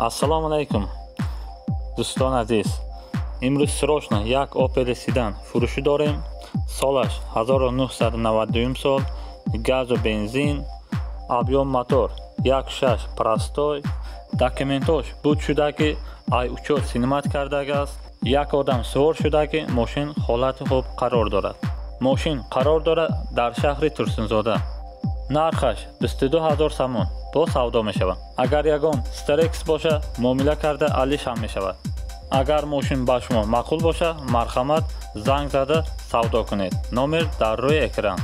Ассалому алайкум, дӯстон азиз. Имрӯз срочно як Opel Sedan фурӯшӣ дорем. Солаш 1992 сол, газу бензин, объём мотор 1.6 простой. Документош буд шуда ки ай учёт синемат кардагааст. Як одам савор шуда ки мошин ҳолати хуб қарор дорад. Мошин қарор дорад дар шаҳри Турсунзода. Нархаш 22000 сомон бо савдо мешавад. Агар ягон Starex боша, муомила карда алиш ҳам мешавад. Агар мошин ба шумо маъқул боша, марҳамат занг зада савдо кунед. Номер дар рӯи экран.